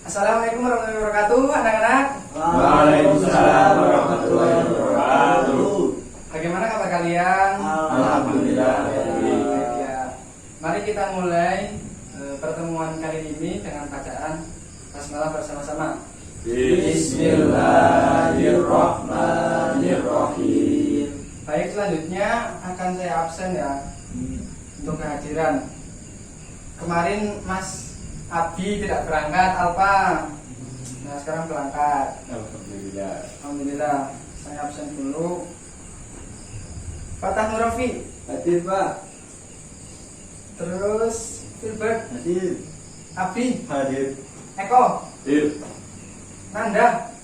Assalamualaikum warahmatullahi wabarakatuh, anak-anak. Waalaikumsalam warahmatullahi wabarakatuh. Bagaimana kabar kalian? Alhamdulillah. Ya. Mari kita mulai pertemuan kali ini dengan bacaan basmalah bersama-sama. Bismillahirrahmanirrahim. Baik, selanjutnya akan saya absen ya untuk kehadiran. Kemarin Mas Abi tidak berangkat, Alfa. Nah, sekarang berangkat. Alhamdulillah. Alhamdulillah. Saya absen dulu. Fatah Nurafi. Hadir Pak. Terus Filbert. Hadir. Abi. Hadir. Eko. Hadir. Nanda.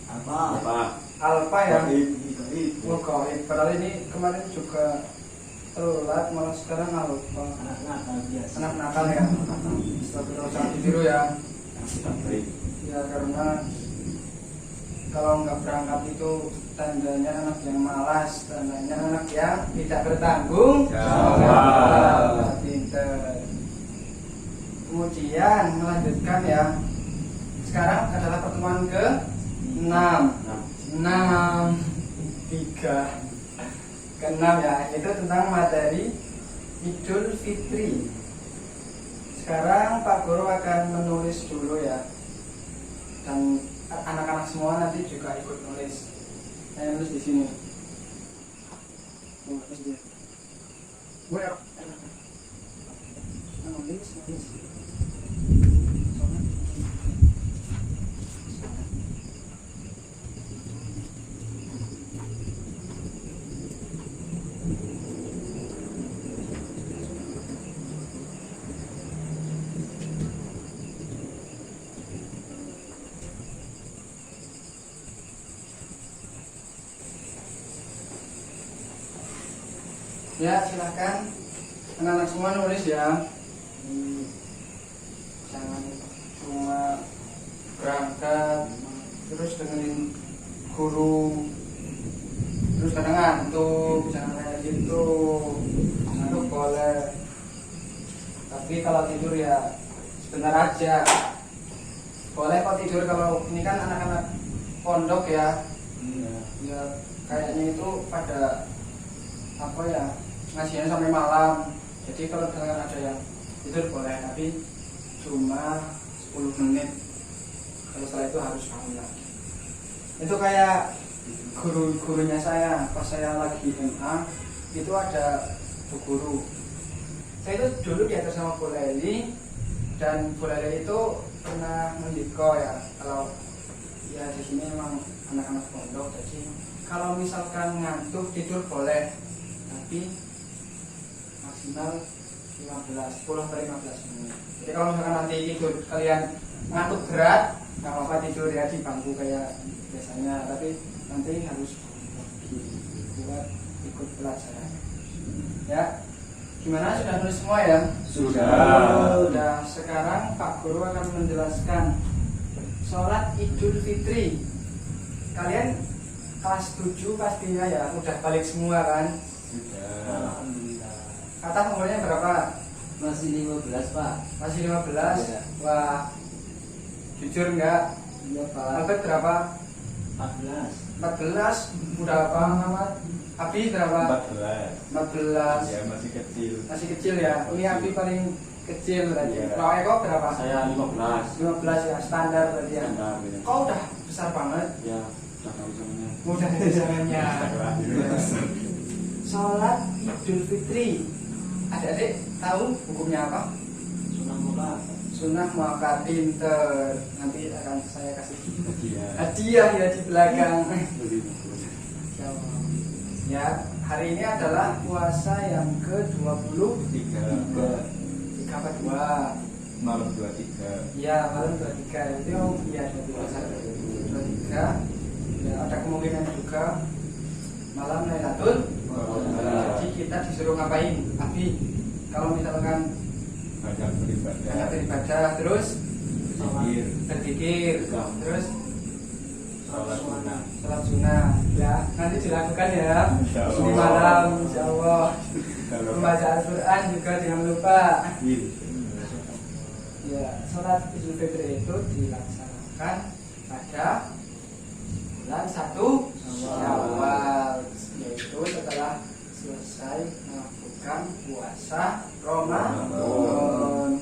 Apa? Alfa ya. Baik. Oh, gaib. Padahal ini kemarin juga telat, malah sekarang Alfa. Anak nakal biasa. Anak nakal ya. Setelah jangan ditiru ya. Baik. Ya, karena kalau nggak berangkat itu tandanya anak yang malas, tandanya anak yang tidak bertanggung jawab. Pinter. Kemudian melanjutkan ya. Sekarang adalah pertemuan ke 6 ke-6 ya, itu tentang materi Idul Fitri. Sekarang Pak Guru akan menulis dulu ya, dan anak-anak semua nanti juga ikut nulis. Saya nulis di sini. Nulis dia. Gue nulis. Ya, silakan anak-anak semua nulis ya. Jangan cuma berangkat terus dengerin guru terus kadang ngantuk, jangan kayak gitu. Ngantuk boleh, tapi kalau tidur ya sebentar aja. Boleh kok tidur, kalau ini kan anak-anak pondok ya. Ya kayaknya itu pada apa ya, ngajinya sampai malam. Jadi kalau dengan ada yang tidur boleh, tapi cuma 10 menit. Kalau setelah itu harus bangun lagi. Itu kayak guru-gurunya saya pas saya lagi MA, itu ada bu guru. Saya itu dulu diajar sama Bu Leli, dan Bu Leli itu pernah mendiko ya, kalau ya di sini memang anak-anak pondok, jadi kalau misalkan ngantuk tidur boleh, tapi maksimal 10-15 menit. Jadi kalau misalkan nanti tidur kalian ngantuk berat, nggak apa-apa tidur ya di bangku kayak biasanya, tapi nanti harus buat ikut pelajaran. Ya, gimana, sudah nulis semua ya? Sudah. Sekarang Pak Guru akan menjelaskan sholat Idul Fitri. Kalian kelas 7 pastinya ya, udah balik semua kan? Alhamdulillah. Kata umurnya berapa? Masih 15 Pak. Masih 15? Ya. Wah, jujur enggak? Iya Pak. Albert berapa? 14. 14? Udah apa Muhammad? Abi berapa? 14. Ya, masih kecil. Masih kecil ya? Ini Abi paling kecil berarti. Iya. Kalau Eko berapa? Saya 15. 15 ya, standar berarti ya. Standar, ya. Kau udah besar banget. Ya, sudah tahu semuanya. Udah ada zamannya. Astagfirullah. Sholat Idul Fitri. Adik-adik tahu hukumnya apa? Sunnah Mu'akkad. Sunnah Mu'akkad, pinter. Nanti akan saya kasih Iya. hadiah ya di belakang. Begitu. Ya, hari ini adalah puasa yang ke-23. 3 apa 2? Malam 23. Ya, malam 23. Itu ya 23. Ya, ada kemungkinan juga malam Lailatul. Jadi kita disuruh ngapain? Abi, kalau misalkan Banyak beribadah. banyak beribadah, terus Zikir. berzikir, terus Sholat sunnah. sholat sunnah. Ya, nanti dilakukan ya Insya Allah. di malam, insya Allah. Kalau Membaca Al-Quran juga jangan lupa. Iya. Ya, sholat Idul Fitri itu dilaksanakan pada bulan 1 Syawal, yaitu setelah selesai melakukan puasa Ramadan.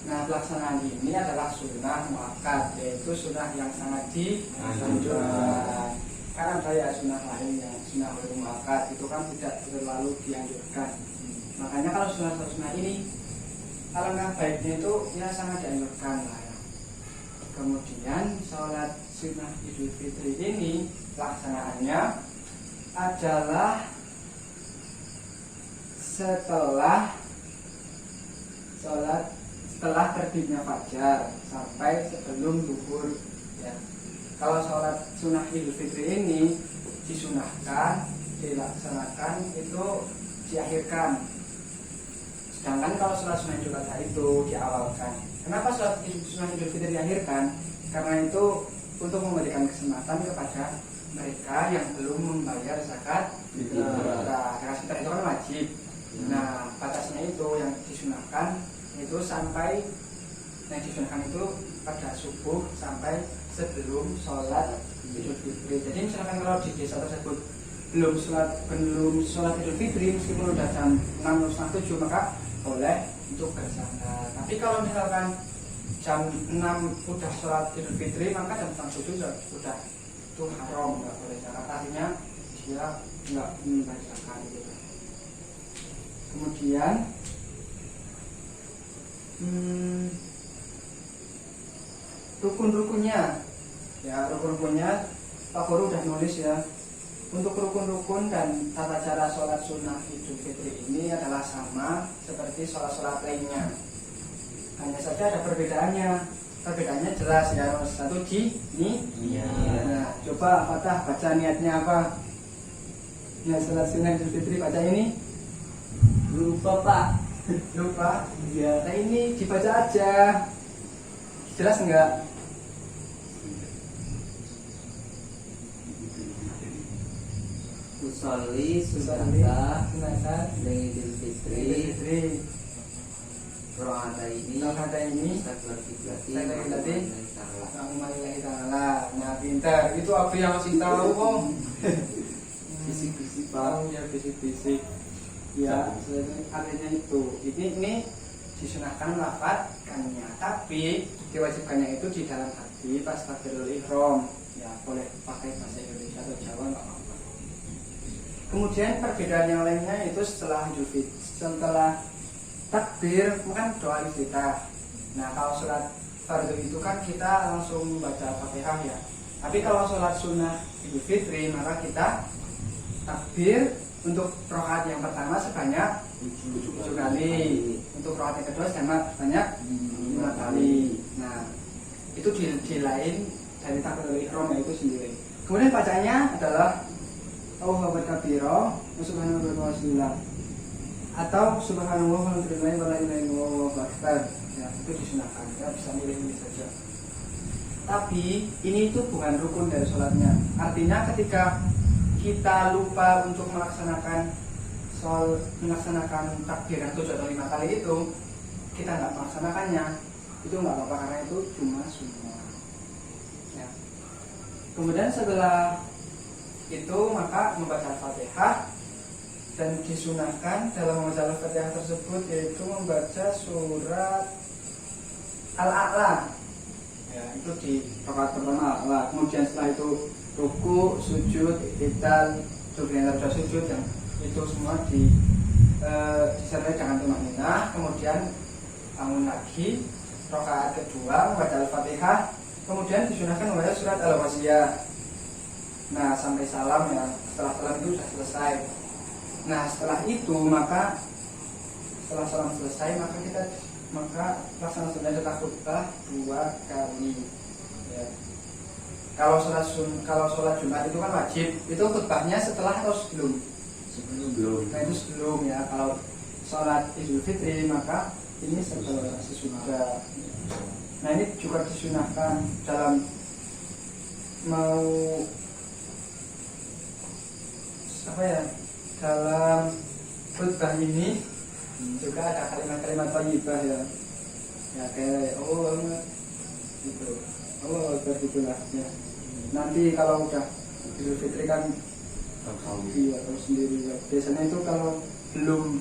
Nah, pelaksanaan ini adalah sunnah muakkad, yaitu sunnah yang sangat dianjurkan. Karena ada ya sunnah lain yang sunnah muakkad itu kan tidak terlalu dianjurkan. Makanya kalau sunnah ini alangkah baiknya itu ya sangat dianjurkan lah ya. Kemudian sholat sunnah Idul Fitri ini pelaksanaannya adalah setelah terbitnya fajar sampai sebelum zuhur ya. Kalau sholat sunnah Idul Fitri ini disunahkan dilaksanakan itu diakhirkan, sedangkan kalau sholat sunnah Idul Adha itu diawalkan. Kenapa sholat sunnah Idul Fitri diakhirkan? Karena itu untuk memberikan kesempatan kepada mereka yang belum membayar zakat fitrah. Zakat fitrah itu kan wajib. Nah, batasnya itu yang disunahkan itu sampai itu pada subuh sampai sebelum sholat Idul Fitri. Jadi misalkan kalau di desa tersebut belum sholat Idul Fitri meskipun udah jam 6:30 maka boleh untuk berzakat. Tapi kalau misalkan jam 6 udah sholat Idul Fitri maka jam 6:30 sudah itu haram, nggak boleh zakat. Artinya dia nggak membayar zakat gitu. Kemudian rukun-rukunnya ya, rukun-rukunnya Pak Guru udah nulis ya. Untuk rukun-rukun dan tata cara sholat sunnah Idul Fitri ini adalah sama seperti sholat-sholat lainnya, hanya saja ada perbedaannya. Perbedaannya jelas ya. Satu niat. Nah, coba Fatah baca niatnya apa ya sholat sunnah Idul Fitri, baca ini. Lupa Pak. Lupa ya. Nah, ini dibaca aja, jelas enggak? Usolli sunata Idul Fitri Rohata ini Astagfirullah Nah, pintar. Itu aku yang masih tahu kok. Bisik-bisik Tahu Pak. ya, bisik-bisik. Ya, artinya itu. Ini disunahkan melafadzkannya, tapi diwajibkannya itu di dalam hati pas takbiratul ihram. Ya, boleh pakai bahasa Indonesia atau Jawa nggak apa-apa. Kemudian perbedaan yang lainnya itu setelah Idul Fitri, setelah takbir bukan doa iftitah. Nah, kalau sholat fardu itu kan kita langsung membaca Fatihah ya. Tapi kalau sholat sunnah Idul Fitri maka kita takbir untuk rakaat yang pertama sebanyak 7 kali, untuk rakaat yang kedua sebanyak 5 kali. Nah, itu di lain dari takbiratul ihram itu sendiri. Kemudian bacanya adalah Allahu akbar kabira, subhanallah wa bihamdihi, atau subhanallah walhamdulillah wa la ilaha illallah wallahu akbar. Ya, itu disunahkan. Ya, bisa milih-milih saja. Tapi ini itu bukan rukun dari sholatnya. Artinya ketika kita lupa untuk melaksanakan takbir 7 atau 5 kali itu, kita nggak melaksanakannya, itu nggak apa-apa karena itu cuma sunnah. Ya. Kemudian setelah itu maka membaca Al-Fatihah, dan disunahkan dalam membaca Al-Fatihah tersebut yaitu membaca surat Al-A'la. Ya, itu di rakaat pertama Al-A'la. Kemudian setelah itu ruku, sujud, i'tidal, sujud, dan itu semua disertai dengan tumaninah. Kemudian bangun lagi, rakaat kedua membaca Al-Fatihah, kemudian disunahkan membaca surat Al-Wasiyah. Nah, sampai salam ya. Setelah salam itu sudah selesai. Nah, setelah itu maka setelah salam selesai maka pelaksanaan sunnah tetap khutbah 2 kali. Ya. Kalau sholat Jumat itu kan wajib, itu khutbahnya setelah atau sebelum? Sebelum. Nah, itu sebelum ya. Kalau sholat Idul Fitri maka ini sesudah. Nah, ini juga disunahkan dalam mau dalam khutbah ini juga ada kalimat-kalimat thayyibah ya. Ya kayak oh gitu. Oh begitulah ya. Nanti kalau udah Idul Fitri kan iya tahu sendiri ya. Biasanya itu kalau belum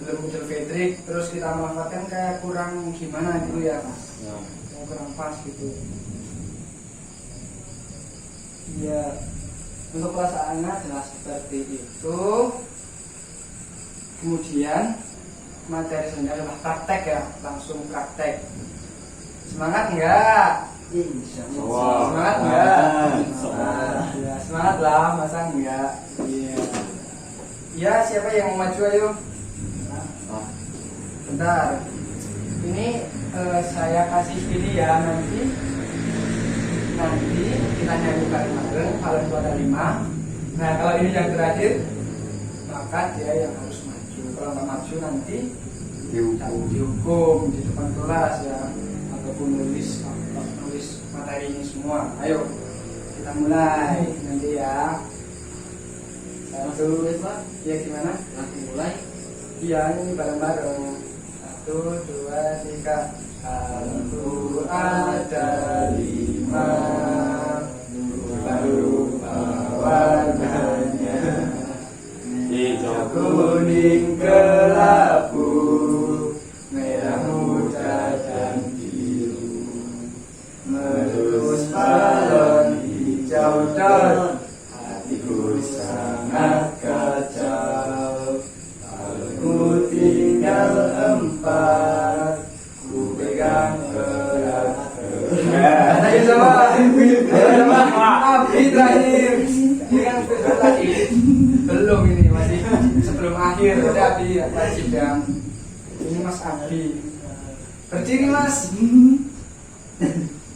Idul Fitri terus kita melakukan kayak kurang gimana gitu ya Mas. Ya. Kurang pas gitu. Iya, untuk pelaksanaannya jelas seperti itu. Kemudian materi selanjutnya adalah praktek ya, langsung praktek. Semangat enggak? Insya Wah. Semangat enggak? Semangat. Ya, semangat lah, masa enggak? Iya. Ya, siapa yang mau maju ayo? Ah, Bentar. Ini saya kasih ini ya nanti kita nyanyi bareng-bareng kalau itu ada 5. Nah kalau ini yang terakhir maka dia yang harus maju. Kalau nggak maju nanti dihukum di depan kelas ya ataupun nulis materi ini semua. Ayo kita mulai nanti ya. Satu, ya gimana? Nanti mulai. Iya ini bareng-bareng. 1, 2, 3. Kalau ada 5 berupa warnanya hijau, kuning, kelabu, merah muda dan biru, menurut balon hijau dan hatiku sangat kacau. Kalau ku tinggal 4, ku pegang erat-erat. Ayo sama Abi terakhir. Ini kan spesial lagi. Belum ini masih sebelum akhir. Jadi Abi wajib yang ini Mas Abi. Berdiri Mas.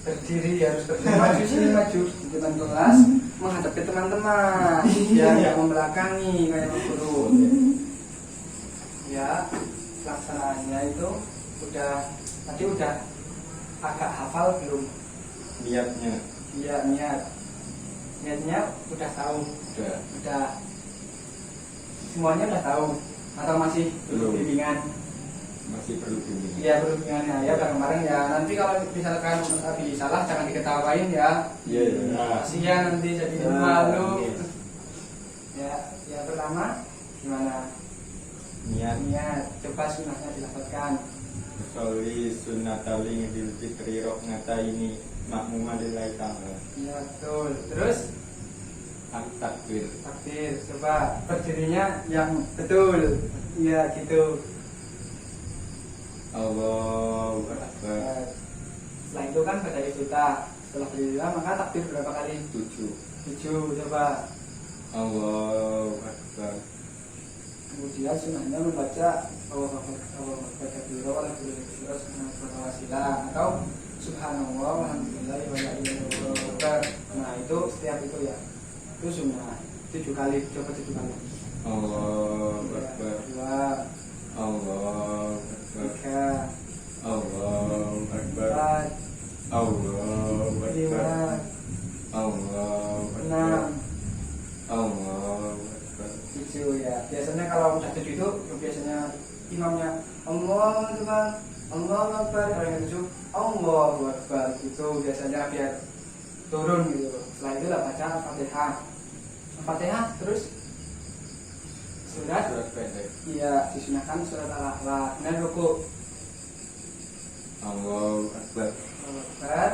Berdiri harus berdiri. Maju sini maju di depan kelas menghadapi teman-teman. Ya nggak membelakangi kayak Mas Guru. Ya pelaksanaannya itu tadi udah agak hafal belum? niatnya Iya niatnya udah tahu, udah semuanya udah tahu atau masih Belum. bimbingan? masih perlu bimbingan. Iya perlu bimbingannya ya bareng-bareng ya. Nanti kalau misalkan Abi salah jangan diketawain ya. Iya. Nah, Kasihan nanti jadi malu. Ya pertama gimana? niat Coba sunahnya dilapatkan. Soli sunnatalin Idul Fitri rok ngata ini makmumah lillahi ta'ala. Iya betul. Terus Takbir. takbir. Coba berdirinya yang betul. Iya gitu. Allahu Akbar. Setelah itu kan baca iftitah. Setelah berdiri maka takbir berapa kali? 7. 7. Coba. Allahu Akbar. Kemudian sunahnya membaca Allahu Akbar atau Subhanallah walhamdulillah wa la ilaha illallah. Nah itu setiap itu ya. Itu sunnah 7 kali. Coba 7 kali. Allahu Akbar. 2, Allahu Akbar. 3, Allahu Akbar. 4, Allahu Akbar. 5, Allahu Akbar. 6, Allahu Akbar. 7 ya. Biasanya kalau udah 7 itu biasanya imamnya Allahu Akbar, Allahu Akbar. Kalau yang 7 Allahu Akbar itu biasanya biar turun gitu. Setelah itu lah baca Al-Fatihah. Al-Fatihah terus surat pendek. iya disunahkan surat Al-Akhlaq. Dan ruku. Allahu Akbar. Allahu Akbar.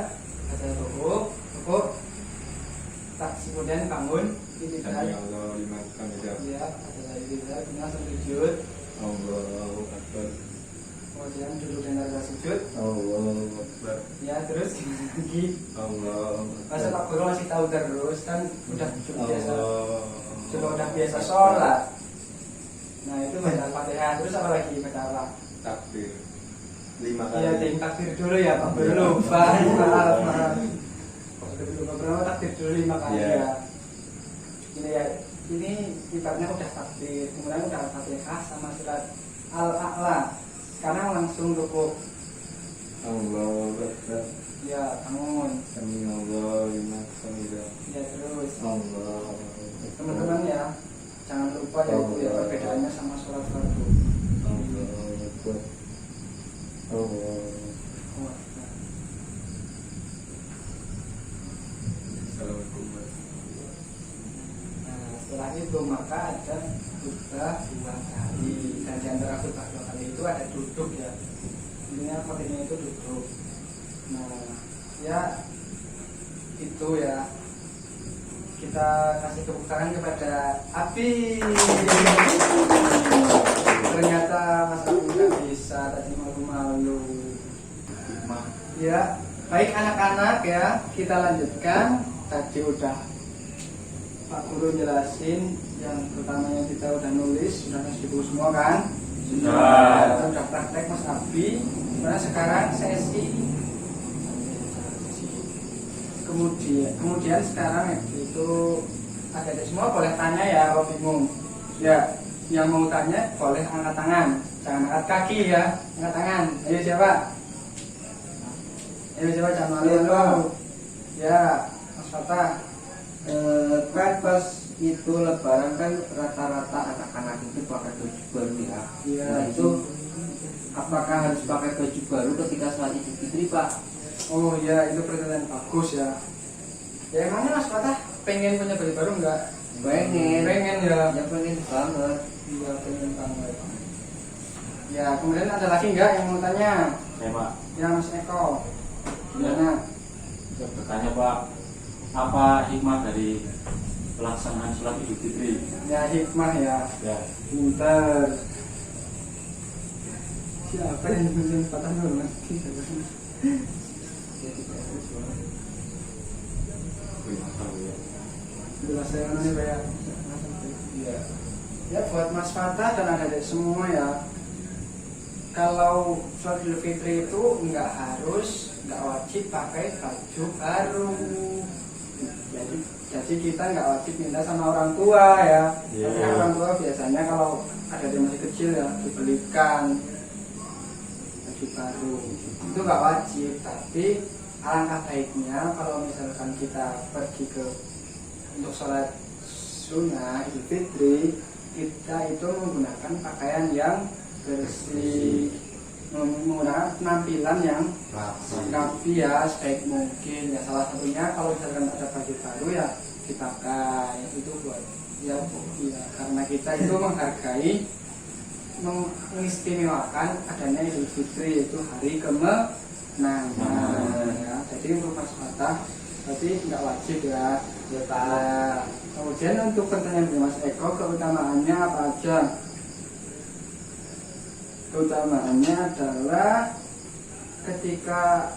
Baca ruku. Tak kemudian bangun Sami tidak. Allah liman hamidah. Iya, ada tidak langsung sujud. Allahu Akbar. Kemudian duduk dan harga sujud. Allahu Akbar. Ya terus gimana lagi? Allahu Masa Pak Guru masih tahu terus kan udah biasa, Allah. udah biasa sholat. Nah itu baca Al-Fatihah terus apa lagi baca apa? Takbir 5 kali. Iya ting takbir dulu ya Pak Guru lupa. Maaf. Pertama takbir dulu 5 kali Iya. ya. Ini ya ini ibaratnya udah takbir, kemudian udah Al-Fatihah sama surat Al-A'la. Sekarang langsung ruku. Allahu Akbar. Ya bangun. Sami Allah liman hamidah. Ya terus. Allahu Akbar. Teman-teman ya, jangan lupa ya itu ya perbedaannya sama sholat fardu. Allahu Akbar. Allahu itu, maka ada khutbah 2 kali, dan di antara khutbah 2 kali itu ada duduk ya, intinya khotibnya itu duduk. Nah ya itu ya, kita kasih tepuk tangan kepada Abi. Ternyata Mas Abi nggak bisa, tadi malu-malu. Ya, baik anak-anak ya, kita lanjutkan. Tadi udah Pak Guru jelasin, yang pertamanya kita udah nulis, sudah ngasih buku semua kan? Sudah. Kita udah praktek Mas Abi. Nah sekarang sesi. Kemudian sekarang itu ada semua boleh tanya ya kalau bingung. Ya, yang mau tanya boleh angkat tangan, jangan angkat kaki ya, angkat tangan. Ayo siapa? Ayo siapa, jangan malu. Ya, Mas Fatah. Kan pas itu lebaran kan rata-rata anak-anak itu pakai baju baru ya. Iya. Nah itu apakah harus pakai baju baru ketika sholat Idul Fitri, Pak? Oh iya, itu pertanyaan bagus ya. Ya emangnya Mas Fatah pengen punya baju baru enggak? Pengen ya. Ya pengen banget. Iya, pengen banget. Ya, kemudian ada lagi enggak yang mau tanya? Ya Pak, Ya Mas Eko. Ya. Gimana? Saya bertanya Pak, apa hikmah dari pelaksanaan sholat Idul Fitri? Ya hikmah ya. Ya, Pinter. Siapa yang punya Fatah Nur Mas? Jelas saya namanya kayak. Iya. Ya buat Mas Fatah dan adik-adik semua ya. Kalau sholat Idul Fitri itu nggak wajib pakai baju baru. Jadi kita nggak wajib minta sama orang tua ya. Iya. Karena orang tua biasanya kalau ada yang masih kecil ya dibelikan baju baru. Itu nggak wajib, tapi alangkah baiknya kalau misalkan kita pergi untuk sholat sunnah Idul Fitri, kita itu menggunakan pakaian yang bersih, menggunakan penampilan yang rapi ya, sebaik mungkin ya. Salah satunya kalau misalkan ada baju baru ya dipakai, itu buat ya karena kita itu menghargai, mengistimewakan adanya Idul Fitri, yaitu hari kemenangan ya. Jadi untuk Mas Fatah tapi nggak wajib ya. Kemudian untuk pertanyaan dari Mas Eko, keutamaannya apa aja? Keutamaannya adalah ketika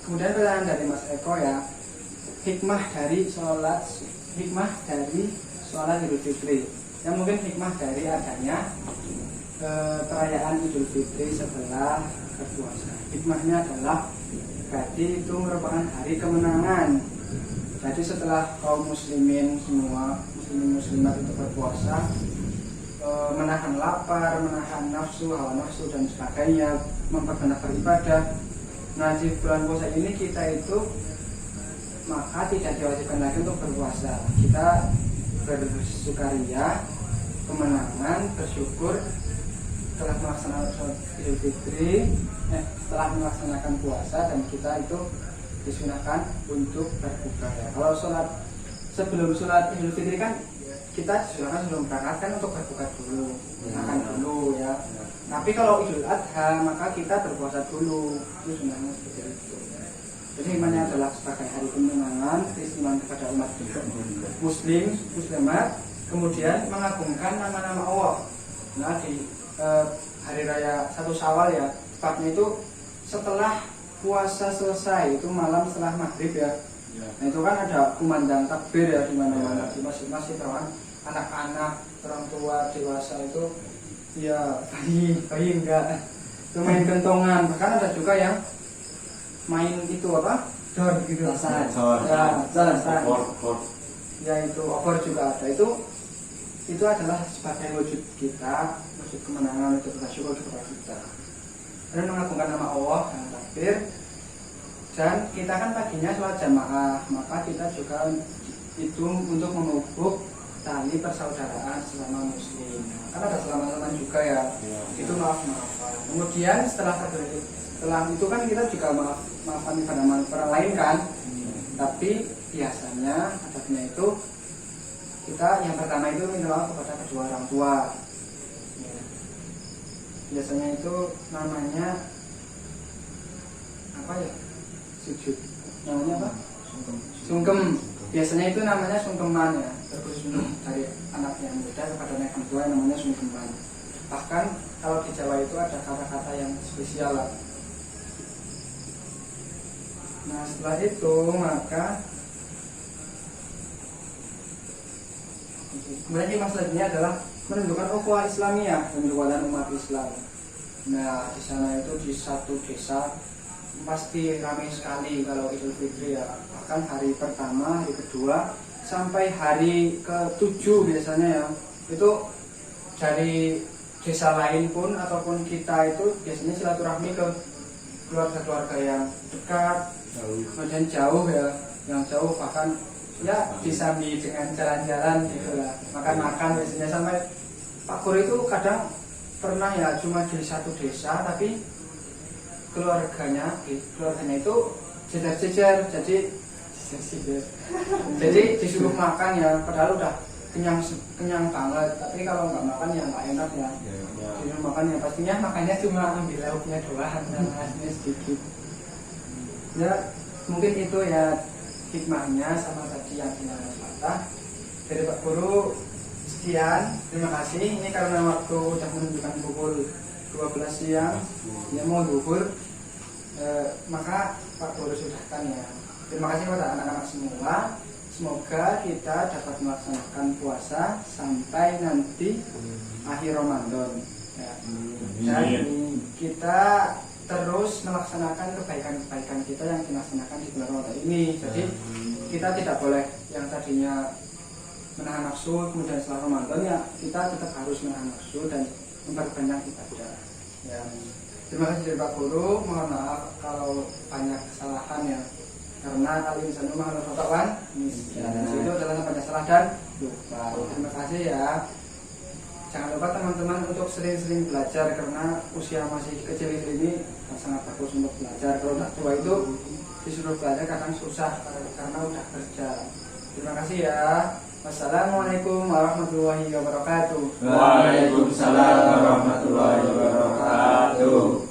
kemudian pertanyaan dari Mas Eko ya, hikmah dari sholat Idul Fitri. Yang mungkin hikmah dari adanya perayaan Idul Fitri setelah berpuasa. Hikmahnya adalah berarti itu merupakan hari kemenangan. Jadi setelah kaum muslimin semua, muslimat itu berpuasa, menahan lapar, menahan nafsu, hawa nafsu dan sebagainya, memperbanyak beribadah. Nah di bulan puasa ini kita itu maka tidak diwajibkan lagi untuk berpuasa. Kita bersukaria, kemenangan, bersyukur setelah melaksanakan sholat Idul Fitri, setelah melaksanakan puasa, dan kita itu disunahkan untuk berbuka ya. Kalau sebelum sholat Idul Fitri kan kita disunahkan sebelum berangkat kan untuk berbuka dulu, makan dulu ya. Tapi kalau Idul Adha maka kita berpuasa dulu, itu sunahnya seperti itu. Jadi hikmahnya adalah sebagai hari kemenangan, keistimewaan kepada umat muslimat, kemudian mengagungkan nama-nama Allah. Nah di hari raya 1 Syawal ya, tepatnya itu setelah puasa selesai, itu malam setelah maghrib ya. Nah itu kan ada kumandang takbir ya di mana-mana, di masjid-masjid, anak-anak, orang tua, dewasa itu ya bayi enggak, itu main kentongan. Bahkan ada juga yang main itu apa, dor gitu, ya itu obor juga ada. Itu adalah sebagai wujud kita, wujud kemenangan, wujud bersyukur kepada kita, dan mengagungkan nama Allah yang takbir. Dan kita kan paginya sholat jamaah, maka kita juga itu untuk memupuk tali persaudaraan selama muslim. Kan ada selamat-selamat juga ya, itu maaf-maafan. Kemudian setelah itu kan kita juga maafan pada orang lain kan. Tapi biasanya adabnya itu kita yang pertama itu minta maaf kepada kedua orang tua. Ya. Biasanya itu namanya apa ya? Sujud. Namanya apa? Sungkem. Biasanya itu namanya sungkeman ya. Terkhusus dari anak yang muda kepada anak yang tua namanya sungkeman. Bahkan kalau di Jawa itu ada kata-kata yang spesial lah. Nah setelah itu maka kemudian maksudnya adalah menunjukkan ukhuwah Islamiyah, penjualan umat Islam. Nah di sana itu di satu desa pasti ramai sekali kalau Idul Fitri ya. Bahkan hari pertama, hari kedua sampai hari ke-7 biasanya ya. Itu dari desa lain pun ataupun kita itu biasanya silaturahmi ke keluarga-keluarga yang dekat, kemudian jauh ya, yang jauh bahkan ya disambi dengan jalan-jalan gitu lah, makan-makan biasanya. Sampai Pak Guru itu kadang pernah ya cuma di satu desa tapi keluarganya itu jejer-jejer, jadi disuruh makan ya, padahal udah kenyang banget, tapi kalau nggak makan ya nggak enak ya. Disuruh makan ya pastinya makannya cuma ambil lauknya doang, nasinya sedikit. Ya mungkin itu ya hikmahnya sama tadi yang dimana patah dari Pak Guru. Sekian, terima kasih. Ini karena waktu sudah menunjukkan pukul 12 siang, ya mau duhur, maka Pak Guru sudahkan ya. Terima kasih kepada anak-anak semua. Semoga kita dapat melaksanakan puasa sampai nanti akhir Ramadan. Ya. Dan kita terus melaksanakan kebaikan-kebaikan kita yang dilaksanakan di bulan Ramadan ini. Jadi kita tidak boleh yang tadinya menahan nafsu, kemudian setelah Ramadan ya kita tetap harus menahan nafsu dan memperbanyak ibadah. Ya. Terima kasih dari Pak Guru. Mohon maaf kalau banyak kesalahan ya. Karena kali ini saya mohon maaf itu adalah banyak salah dan lupa. Terima kasih ya. Jangan lupa teman-teman untuk sering-sering belajar karena usia masih kecil ini sangat bagus untuk belajar. Kalau tak tua itu disuruh belajar kadang susah karena udah kerja. Terima kasih ya. Wassalamualaikum warahmatullahi wabarakatuh. Waalaikumsalam warahmatullahi wabarakatuh.